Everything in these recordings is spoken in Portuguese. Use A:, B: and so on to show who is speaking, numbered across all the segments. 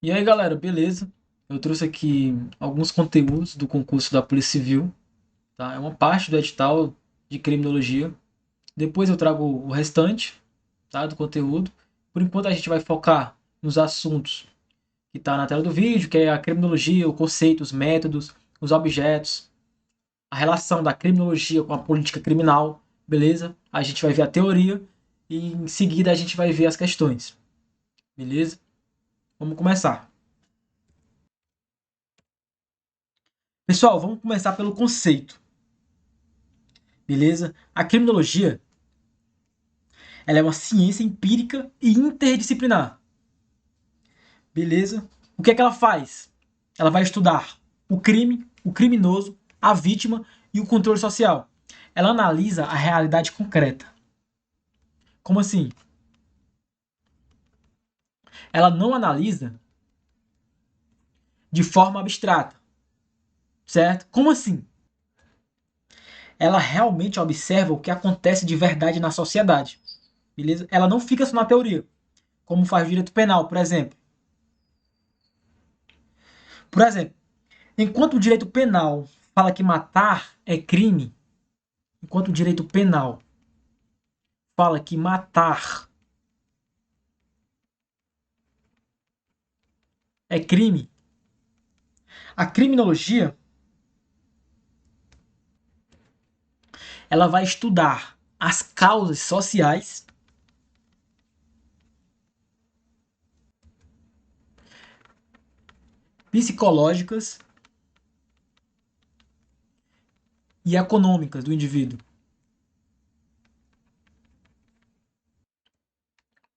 A: E aí, galera, beleza? Eu trouxe aqui alguns conteúdos do concurso da Polícia Civil, tá? É uma parte do edital de criminologia. Depois eu trago o restante, tá, do conteúdo. Por enquanto a gente vai focar nos assuntos que tá na tela do vídeo, que é a criminologia, o conceito, os métodos, os objetos, a relação da criminologia com a política criminal, beleza? A gente vai ver a teoria e em seguida a gente vai ver as questões, beleza? Vamos começar. Pessoal, vamos começar pelo conceito. Beleza? A criminologia, ela é uma ciência empírica e interdisciplinar. Beleza? O que é que ela faz? Ela vai estudar o crime, o criminoso, a vítima e o controle social. Ela analisa a realidade concreta. Como assim? Ela não analisa de forma abstrata, certo? Como assim? Ela realmente observa o que acontece de verdade na sociedade, beleza? Ela não fica só na teoria, como faz o direito penal, por exemplo. Por exemplo, enquanto o direito penal fala que matar é crime, enquanto o direito penal fala que matar é crime, a criminologia ela vai estudar as causas sociais, psicológicas e econômicas do indivíduo.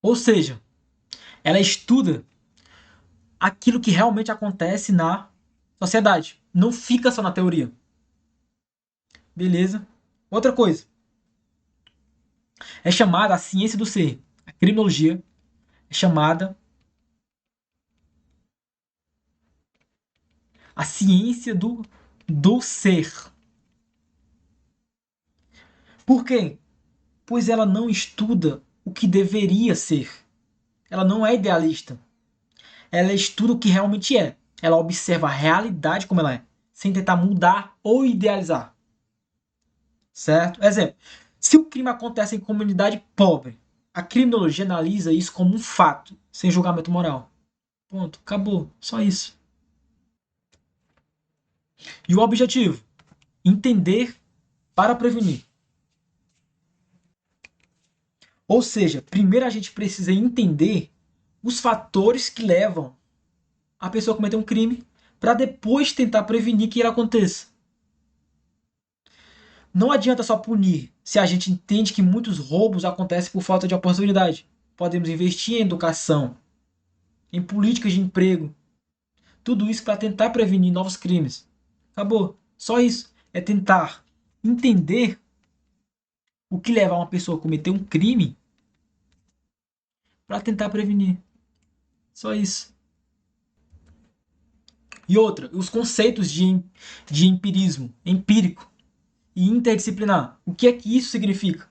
A: Ou seja, ela estuda aquilo que realmente acontece na sociedade. Não fica só na teoria. Beleza? Outra coisa. É chamada a ciência do ser. A criminologia é chamada a ciência do ser. Por quê? Pois ela não estuda o que deveria ser. Ela não é idealista. Ela estuda o que realmente é. Ela observa a realidade como ela é, sem tentar mudar ou idealizar. Certo? Exemplo: se o crime acontece em comunidade pobre, a criminologia analisa isso como um fato, sem julgamento moral. Ponto. Acabou. Só isso. E o objetivo? Entender para prevenir. Ou seja, primeiro a gente precisa entender os fatores que levam a pessoa a cometer um crime para depois tentar prevenir que ele aconteça. Não adianta só punir se a gente entende que muitos roubos acontecem por falta de oportunidade. Podemos investir em educação, em políticas de emprego, tudo isso para tentar prevenir novos crimes. Acabou. Só isso. É tentar entender o que leva uma pessoa a cometer um crime para tentar prevenir. Só isso. E outra, os conceitos de empirismo, empírico e interdisciplinar. O que é que isso significa?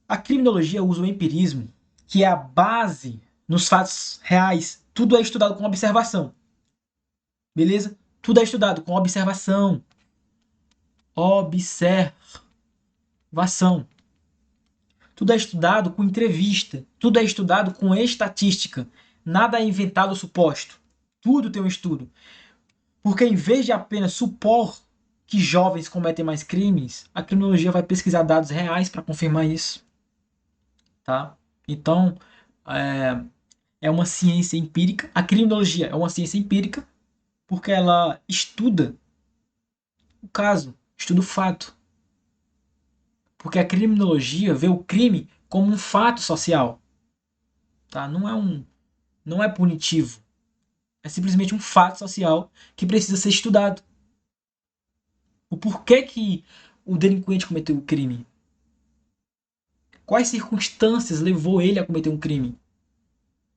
A: A criminologia usa o empirismo, que é a base nos fatos reais. Tudo é estudado com observação. Beleza? Tudo é estudado com observação. Observação. Tudo é estudado com entrevista. Tudo é estudado com estatística. Nada é inventado ou suposto. Tudo tem um estudo. Porque em vez de apenas supor que jovens cometem mais crimes, a criminologia vai pesquisar dados reais para confirmar isso. Tá? Então, é, é uma ciência empírica. A criminologia é uma ciência empírica porque ela estuda o caso, estuda o fato. Porque a criminologia vê o crime como um fato social, tá? Não é punitivo. É simplesmente um fato social que precisa ser estudado. O porquê que o delinquente cometeu o crime? Quais circunstâncias levou ele a cometer um crime?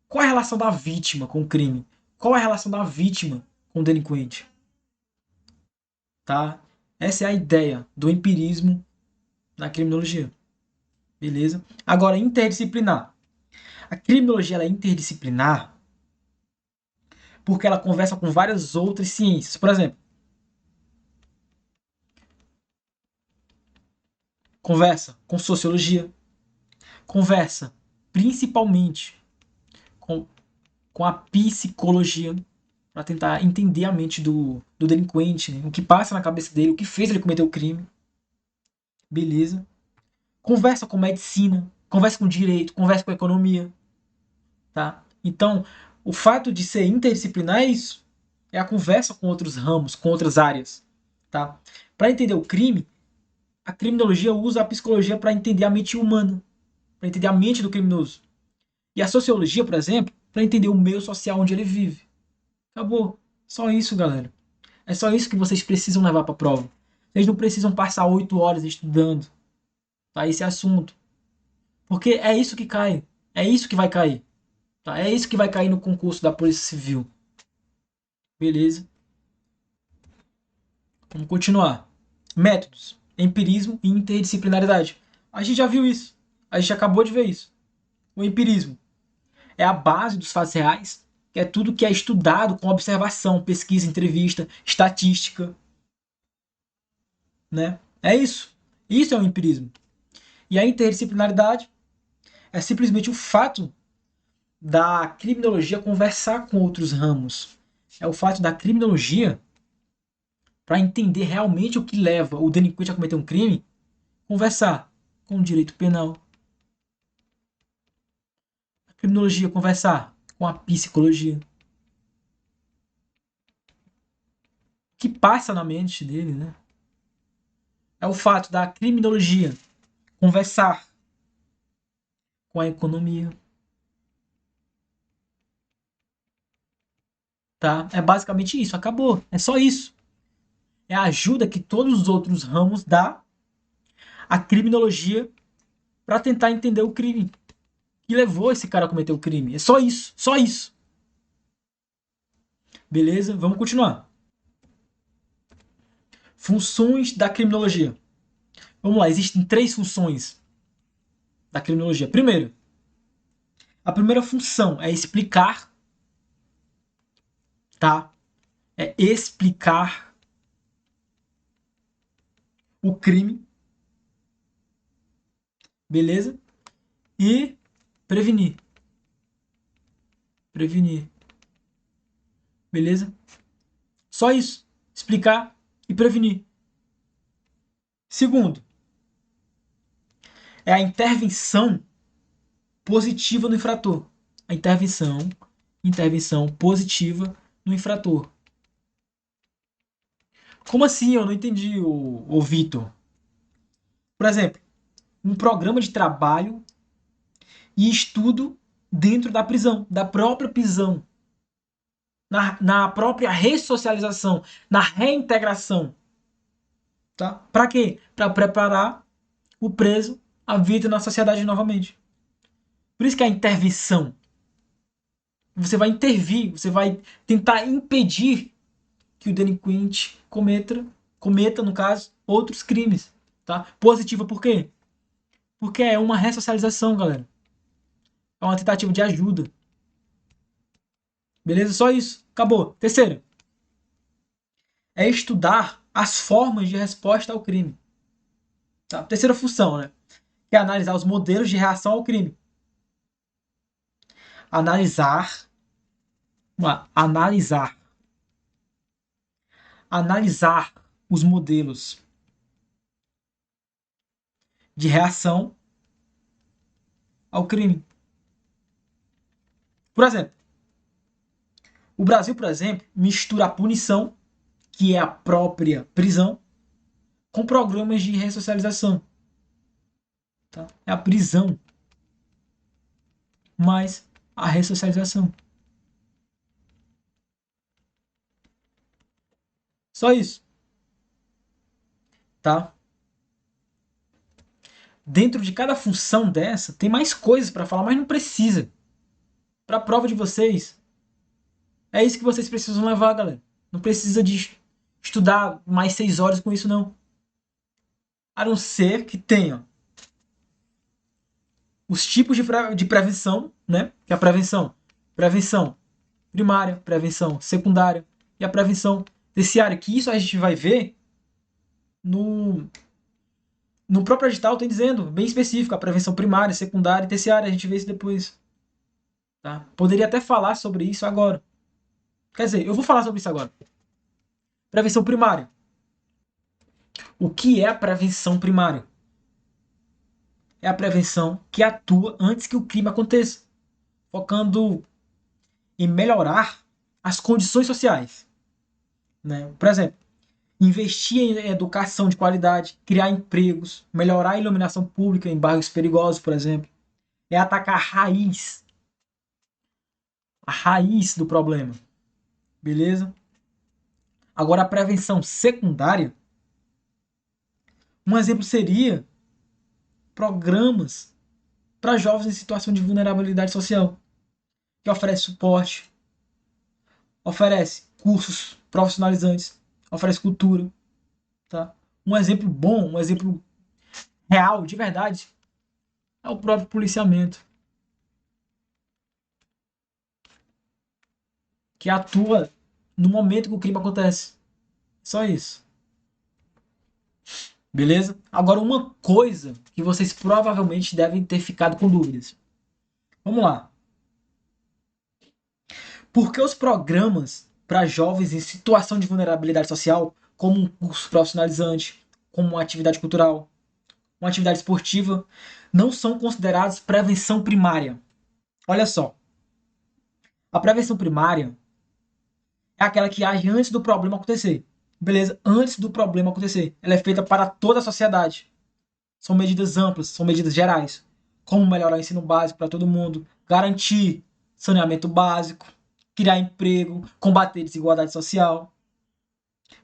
A: Qual é a relação da vítima com o crime? Qual é a relação da vítima com o delinquente? Tá? Essa é a ideia do empirismo na criminologia. Beleza? Agora, interdisciplinar. A criminologia ela é interdisciplinar porque ela conversa com várias outras ciências. Por exemplo, conversa com sociologia, conversa principalmente com, com a psicologia, para tentar entender a mente do delinquente, né? O que passa na cabeça dele, o que fez ele cometer o crime. Beleza. Conversa com medicina, conversa com direito, conversa com economia, tá? Então, o fato de ser interdisciplinar é isso. É a conversa com outros ramos, com outras áreas, tá? Para entender o crime, a criminologia usa a psicologia para entender a mente humana, para entender a mente do criminoso. E a sociologia, por exemplo, para entender o meio social onde ele vive. Acabou. Só isso, galera. É só isso que vocês precisam levar para a prova. Vocês não precisam passar 8 horas estudando, tá, esse assunto. Porque é isso que cai. É isso que vai cair. Tá? É isso que vai cair no concurso da Polícia Civil. Beleza? Vamos continuar. Métodos. Empirismo e interdisciplinaridade. A gente já viu isso. A gente acabou de ver isso. O empirismo é a base dos fatos reais, que é tudo que é estudado com observação, pesquisa, entrevista, estatística, né? É isso. Isso é o empirismo. E a interdisciplinaridade é simplesmente o fato da criminologia conversar com outros ramos. É o fato da criminologia, para entender realmente o que leva o delinquente a cometer um crime, conversar com o direito penal. A criminologia conversar com a psicologia. O que passa na mente dele, né? É o fato da criminologia conversar com a economia. Tá? É basicamente isso, acabou. É só isso. É a ajuda que todos os outros ramos dá à criminologia para tentar entender o crime que levou esse cara a cometer o crime. É só isso, só isso. Beleza? Vamos continuar. Funções da criminologia. Vamos lá, existem 3 funções da criminologia. Primeiro, a primeira função é explicar, tá? É explicar o crime, beleza? E prevenir. Prevenir. Beleza? Só isso. Explicar e prevenir. Segundo, é a intervenção positiva no infrator. A intervenção positiva no infrator. Como assim? Eu não entendi, o Vitor. Por exemplo, um programa de trabalho e estudo dentro da prisão, da própria prisão, na própria ressocialização, na reintegração. Tá? Para quê? Para preparar o preso à vida na sociedade novamente. Por isso que é a intervenção. Você vai intervir, você vai tentar impedir que o delinquente cometa, no caso, outros crimes. Tá? Positiva por quê? Porque é uma ressocialização, galera. É uma tentativa de ajuda. Beleza? Só isso. Acabou. Terceiro, é estudar as formas de resposta ao crime. Tá? Terceira função, né? Que é analisar os modelos de reação ao crime. Analisar, analisar, analisar os modelos de reação ao crime. Por exemplo, o Brasil, por exemplo, mistura a punição, que é a própria prisão, com programas de ressocialização. Tá? É a prisão mais a ressocialização. Só isso. Tá? Dentro de cada função dessa, tem mais coisas para falar, mas não precisa. Para a prova de vocês, é isso que vocês precisam levar, galera. Não precisa de estudar mais 6 horas com isso, não. A não ser que tenha os tipos de prevenção, né? Que é a prevenção. Prevenção primária, prevenção secundária e a prevenção terciária, que isso a gente vai ver no, no próprio edital, tem dizendo, bem específico, a prevenção primária, secundária e terciária, a gente vê isso depois. Tá? Poderia até falar sobre isso agora. Quer dizer, eu vou falar sobre isso agora. Prevenção primária. O que é a prevenção primária? É a prevenção que atua antes que o crime aconteça, focando em melhorar as condições sociais. Né? Por exemplo, investir em educação de qualidade, criar empregos, melhorar a iluminação pública em bairros perigosos, por exemplo. É atacar a raiz do problema. Beleza? Agora, a prevenção secundária, um exemplo seria programas para jovens em situação de vulnerabilidade social, que oferece suporte, oferece cursos profissionalizantes, oferece cultura. Tá? Um exemplo bom, um exemplo real, de verdade, é o próprio policiamento, que atua no momento que o crime acontece. Só isso. Beleza? Agora, uma coisa que vocês provavelmente devem ter ficado com dúvidas. Vamos lá. Por que os programas para jovens em situação de vulnerabilidade social, como um curso profissionalizante, como uma atividade cultural, uma atividade esportiva, não são considerados prevenção primária? Olha só. A prevenção primária é aquela que age antes do problema acontecer. Beleza? Antes do problema acontecer. Ela é feita para toda a sociedade. São medidas amplas, são medidas gerais. Como melhorar o ensino básico para todo mundo, garantir saneamento básico, criar emprego, combater desigualdade social.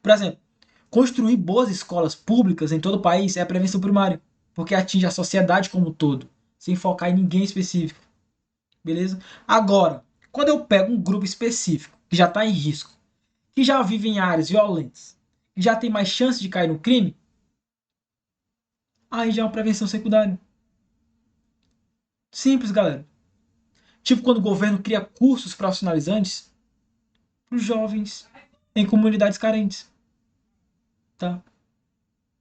A: Por exemplo, construir boas escolas públicas em todo o país é a prevenção primária, porque atinge a sociedade como um todo, sem focar em ninguém específico. Beleza? Agora, quando eu pego um grupo específico que já está em risco, que já vive em áreas violentas, que já tem mais chance de cair no crime, aí já é uma prevenção secundária. Simples, galera. Tipo quando o governo cria cursos profissionalizantes para os jovens em comunidades carentes. Tá?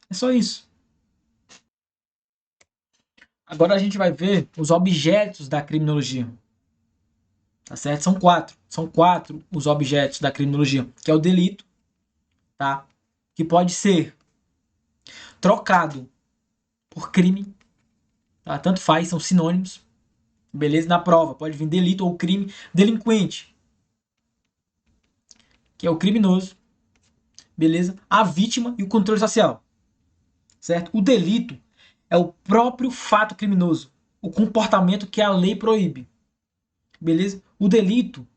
A: É só isso. Agora a gente vai ver os objetos da criminologia. Tá certo? São quatro. São quatro os objetos da criminologia, que é o delito, tá? Que pode ser trocado por crime, tá? Tanto faz, são sinônimos. Beleza? Na prova pode vir delito ou crime. Delinquente, que é o criminoso, beleza? A vítima e o controle social, certo? O delito é o próprio fato criminoso, o comportamento que a lei proíbe, beleza? O delito,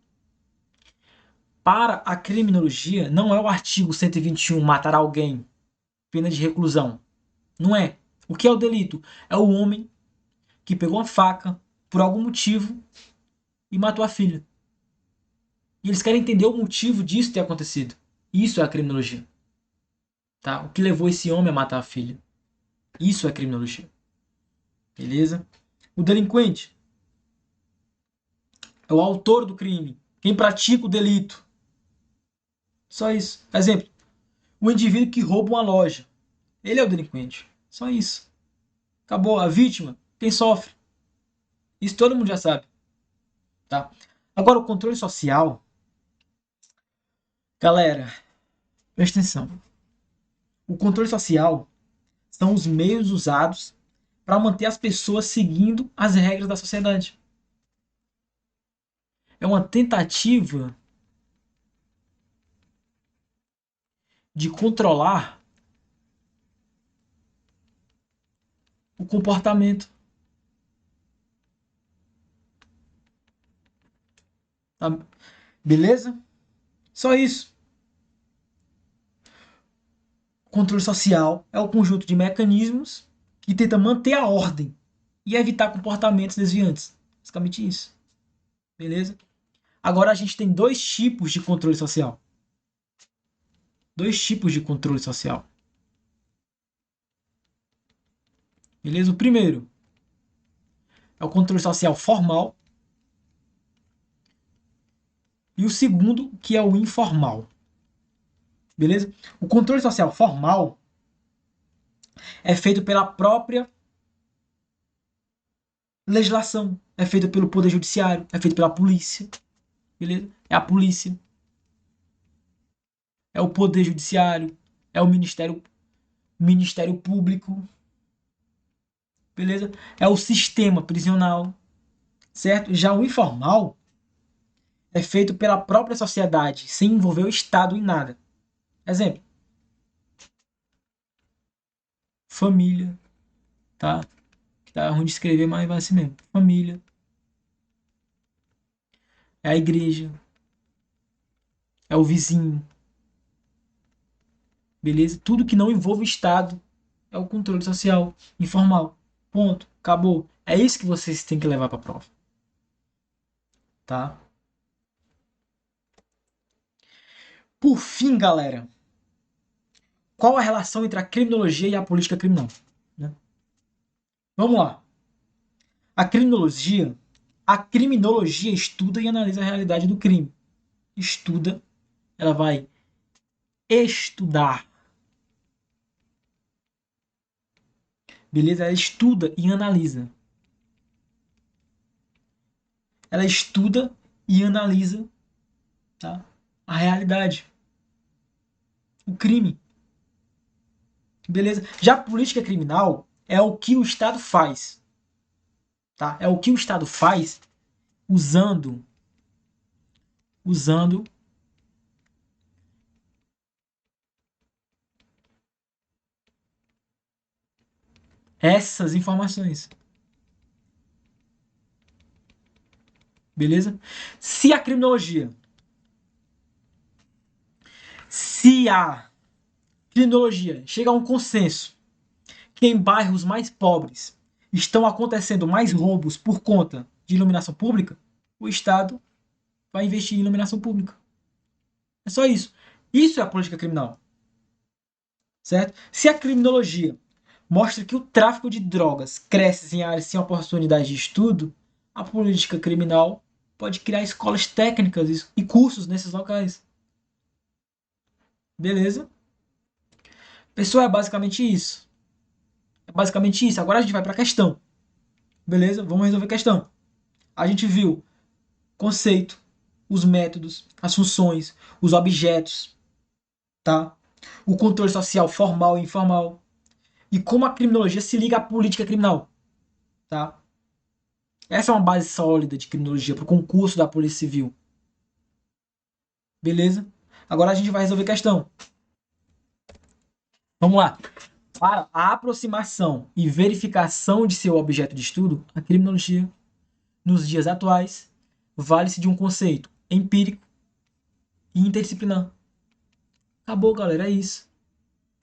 A: para a criminologia, não é o artigo 121, matar alguém, pena de reclusão. Não é. O que é o delito? É o homem que pegou uma faca por algum motivo e matou a filha. E eles querem entender o motivo disso ter acontecido. Isso é a criminologia. Tá? O que levou esse homem a matar a filha. Isso é criminologia. Beleza? O delinquente é o autor do crime, quem pratica o delito. Só isso. Exemplo, o indivíduo que rouba uma loja. Ele é o delinquente. Só isso. Acabou. A vítima, quem sofre. Isso todo mundo já sabe. Tá? Agora, o controle social. Galera, presta atenção. O controle social são os meios usados para manter as pessoas seguindo as regras da sociedade. É uma tentativa de controlar o comportamento. Tá? Beleza? Só isso. O controle social é o conjunto de mecanismos que tenta manter a ordem e evitar comportamentos desviantes. Basicamente isso. Beleza? Agora a gente tem dois tipos de controle social. Dois tipos de controle social. Beleza? O primeiro é o controle social formal. E o segundo, que é o informal. Beleza? O controle social formal é feito pela própria legislação, é feito pelo poder judiciário, é feito pela polícia. Beleza? É a polícia, é o poder judiciário, é o Ministério Público, beleza? É o sistema prisional, certo? Já o informal é feito pela própria sociedade, sem envolver o Estado em nada. Exemplo, família, tá? Que tá ruim de escrever, mas vai assim mesmo. Família, é a igreja, é o vizinho, beleza? Tudo que não envolve o Estado é o controle social informal. Ponto. Acabou. É isso que vocês têm que levar para a prova, tá? Por fim, galera, qual a relação entre a criminologia e a política criminal? Né? Vamos lá. A criminologia estuda e analisa a realidade do crime. Estuda, ela vai estudar, beleza? Ela estuda e analisa. Ela estuda e analisa, tá? A realidade, o crime, beleza? Já a política criminal é o que o Estado faz, tá? É o que o Estado faz usando essas informações, beleza? Se a criminologia, se a criminologia chega a um consenso que em bairros mais pobres estão acontecendo mais roubos por conta de iluminação pública, o Estado vai investir em iluminação pública. É só isso. Isso é a política criminal, certo? Se a criminologia mostra que o tráfico de drogas cresce em áreas sem oportunidade de estudo, a política criminal pode criar escolas técnicas e cursos nesses locais. Beleza? Pessoal, é basicamente isso. É basicamente isso. Agora a gente vai para a questão. Beleza? Vamos resolver a questão. A gente viu conceito, os métodos, as funções, os objetos, tá? O controle social formal e informal e como a criminologia se liga à política criminal, tá? Essa é uma base sólida de criminologia para o concurso da Polícia Civil. Beleza? Agora a gente vai resolver a questão. Vamos lá. Para a aproximação e verificação de seu objeto de estudo, a criminologia, nos dias atuais, vale-se de um conceito empírico e interdisciplinar. Acabou, galera, é isso.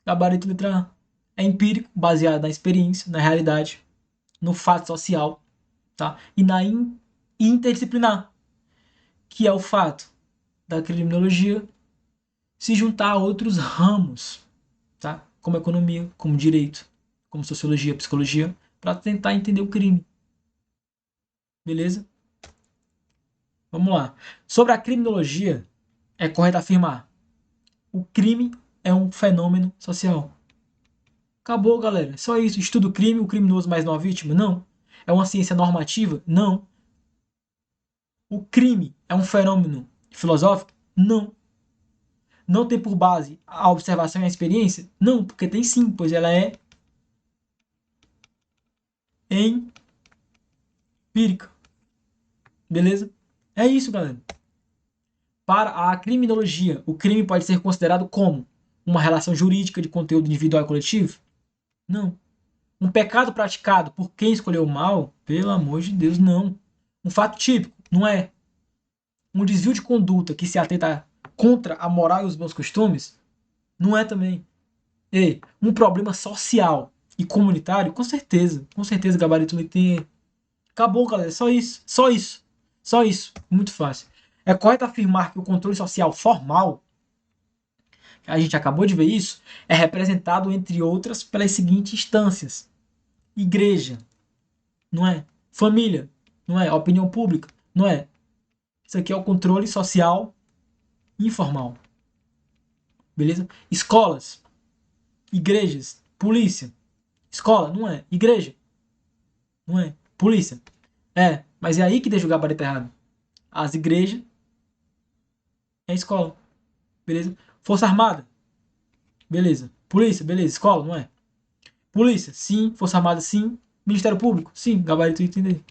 A: Gabarito letra A. É empírico, baseado na experiência, na realidade, no fato social, tá? E na interdisciplinar, que é o fato da criminologia se juntar a outros ramos, tá? Como economia, como direito, como sociologia, psicologia, para tentar entender o crime. Beleza? Vamos lá. Sobre a criminologia, é correto afirmar: o crime é um fenômeno social. Acabou, galera. Só isso. Estuda o crime, o criminoso mais não a vítima? Não. É uma ciência normativa? Não. O crime é um fenômeno filosófico? Não. Não tem por base a observação e a experiência? Não, porque tem sim, pois ela é empírica. Beleza? É isso, galera. Para a criminologia, o crime pode ser considerado como uma relação jurídica de conteúdo individual e coletivo? Não. Um pecado praticado por quem escolheu o mal? Pelo amor de Deus, não. Um fato típico? Não é. Um desvio de conduta que se atenta contra a moral e os bons costumes? Não é também. E um problema social e comunitário? Com certeza. Com certeza, gabarito leite. Acabou, galera. Só isso. Só isso. Só isso. Muito fácil. É correto afirmar que o controle social formal, a gente acabou de ver isso, é representado, entre outras, pelas seguintes instâncias: igreja, não é? Família, não é? Opinião pública, não é? Isso aqui é o controle social informal. Beleza? Escolas, igrejas, polícia. Escola, não é. Igreja, não é. Polícia, é. Mas é aí que deixa o gabarito errado. As igrejas é escola. Beleza? Força Armada, beleza. Polícia, beleza. Escola, não é. Polícia, sim. Força Armada, sim. Ministério Público, sim. Gabarito entender.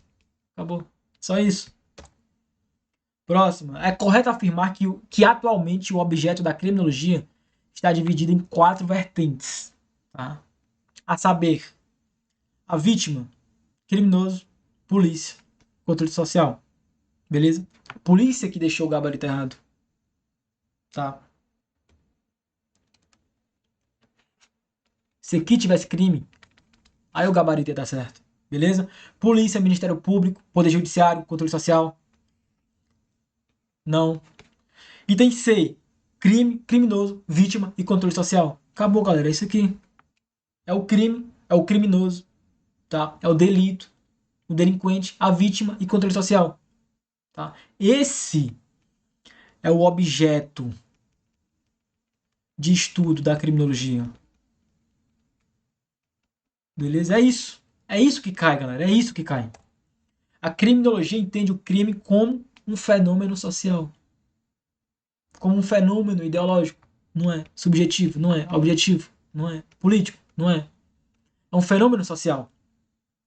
A: Acabou. Só isso. Próxima. É correto afirmar que atualmente o objeto da criminologia está dividido em 4 vertentes. Tá? A saber, a vítima, criminoso, polícia, controle social. Beleza? Polícia que deixou o gabarito errado. Tá? Se aqui tivesse crime, aí o gabarito ia dar certo. Beleza? Polícia, Ministério Público, Poder Judiciário, controle social. Não. Item C. Crime, criminoso, vítima e controle social. Acabou, galera. É isso aqui. É o crime, é o criminoso, tá? É o delito, o delinquente, a vítima e controle social, tá? Esse é o objeto de estudo da criminologia. Beleza? É isso. É isso que cai, galera. É isso que cai. A criminologia entende o crime como um fenômeno social, como um fenômeno ideológico, não é subjetivo, não é objetivo, não é político, não é. É um fenômeno social,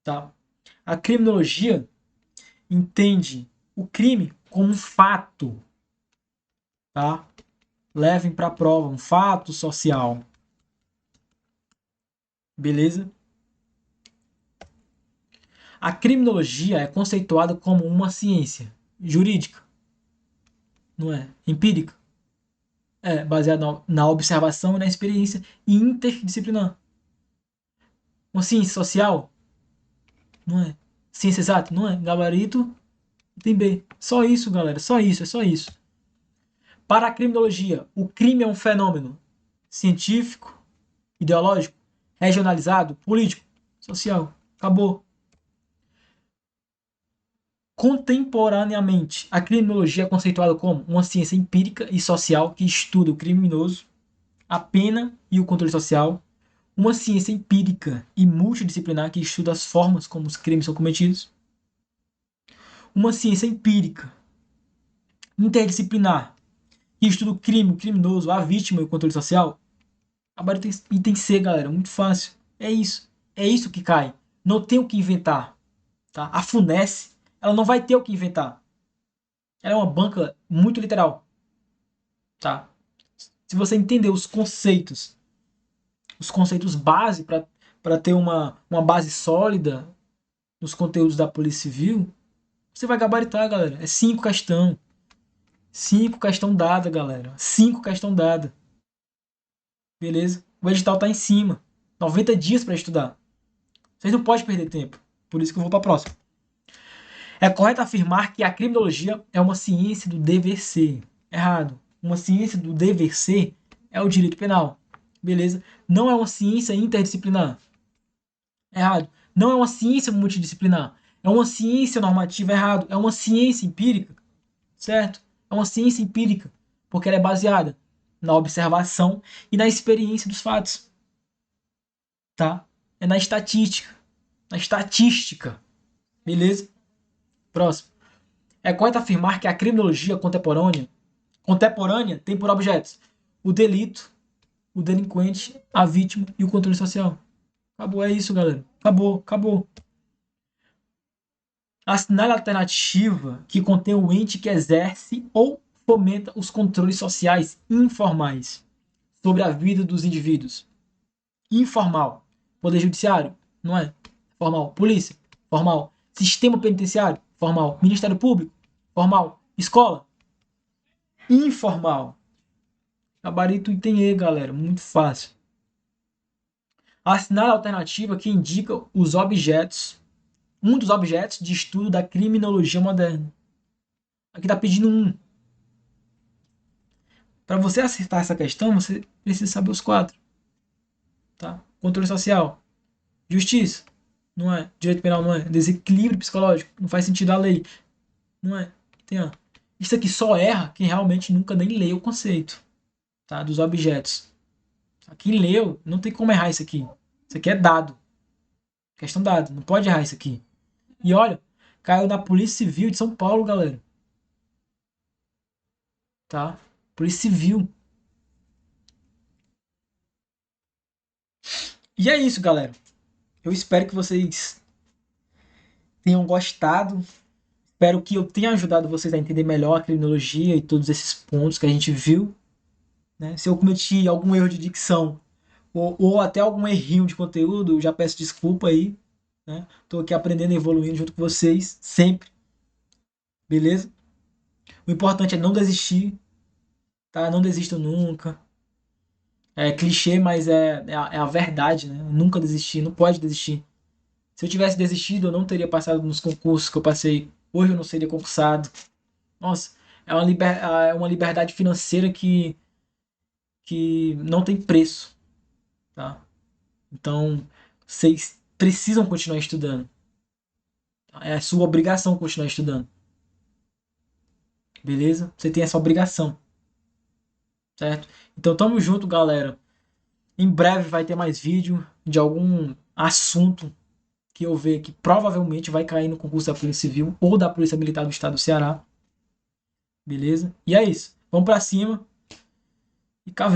A: tá? A criminologia entende o crime como um fato, tá? Levem para a prova um fato social. Beleza? A criminologia é conceituada como uma ciência jurídica, não é? Empírica. É baseada na observação e na experiência interdisciplinar. Uma ciência social, não é? Ciência exata, não é? Gabarito, tem B. Só isso, galera. Só isso, é só isso. Para a criminologia, o crime é um fenômeno científico, ideológico, regionalizado, político, social. Acabou. Contemporaneamente, a criminologia é conceituada como uma ciência empírica e social que estuda o criminoso, a pena e o controle social, uma ciência empírica e multidisciplinar que estuda as formas como os crimes são cometidos, uma ciência empírica interdisciplinar que estuda o crime, o criminoso, a vítima e o controle social. Agora tem que ser, galera, muito fácil. É isso. É isso que cai. Não tem o que inventar. Tá? A FUNES, ela não vai ter o que inventar. Ela é uma banca muito literal. Tá? Se você entender os conceitos base para ter uma base sólida nos conteúdos da Polícia Civil, você vai gabaritar, galera. É 5 questão. 5 questão dada, galera. 5 questão dada. Beleza? O edital tá em cima. 90 dias para estudar. Vocês não podem perder tempo. Por isso que eu vou para a próxima. É correto afirmar que a criminologia é uma ciência do dever ser. Errado. Uma ciência do dever ser é o direito penal. Beleza? Não é uma ciência interdisciplinar. Errado. Não é uma ciência multidisciplinar. É uma ciência normativa. Errado. É uma ciência empírica. Certo? É uma ciência empírica. Porque ela é baseada na observação e na experiência dos fatos. Tá? É na estatística. Na estatística. Beleza? Próximo. É correto afirmar que a criminologia contemporânea tem por objetos o delito, o delinquente, a vítima e o controle social. Acabou, é isso, galera. Acabou, acabou. Assinale a alternativa que contém o ente que exerce ou fomenta os controles sociais informais sobre a vida dos indivíduos. Informal. Poder Judiciário, não é? Formal. Polícia, formal. Sistema Penitenciário, formal. Ministério Público, formal. Escola, informal. Gabarito item E, galera. Muito fácil. Assinar a alternativa que indica os objetos, um dos objetos de estudo da criminologia moderna. Aqui está pedindo um. Para você acertar essa questão, você precisa saber os 4. Tá? Controle social, justiça, não é? Direito penal, não é? Desequilíbrio psicológico, não faz sentido a lei, não é? Tem, ó. Isso aqui só erra quem realmente nunca nem leu o conceito, tá? Dos objetos. Quem leu, não tem como errar isso aqui. Isso aqui é dado. Questão dado. Não pode errar isso aqui. E olha, caiu na Polícia Civil de São Paulo, galera. Tá? Polícia Civil. E é isso, galera. Eu espero que vocês tenham gostado. Espero que eu tenha ajudado vocês a entender melhor a criminologia e todos esses pontos que a gente viu. Né? Se eu cometi algum erro de dicção ou até algum errinho de conteúdo, eu já peço desculpa aí. Né? Tô aqui aprendendo e evoluindo junto com vocês, sempre. Beleza? O importante é não desistir, tá? Não desistam nunca. É clichê, mas é a verdade, né? Nunca desistir, não pode desistir. Se eu tivesse desistido, eu não teria passado nos concursos que eu passei. Hoje eu não seria concursado. Nossa, é uma liberdade financeira que não tem preço, tá? Então, vocês precisam continuar estudando. É a sua obrigação continuar estudando. Beleza? Você tem essa obrigação, certo? Então, tamo junto, galera. Em breve vai ter mais vídeo de algum assunto que eu ver que provavelmente vai cair no concurso da Polícia Civil ou da Polícia Militar do Estado do Ceará. Beleza? E é isso. Vamos pra cima e cá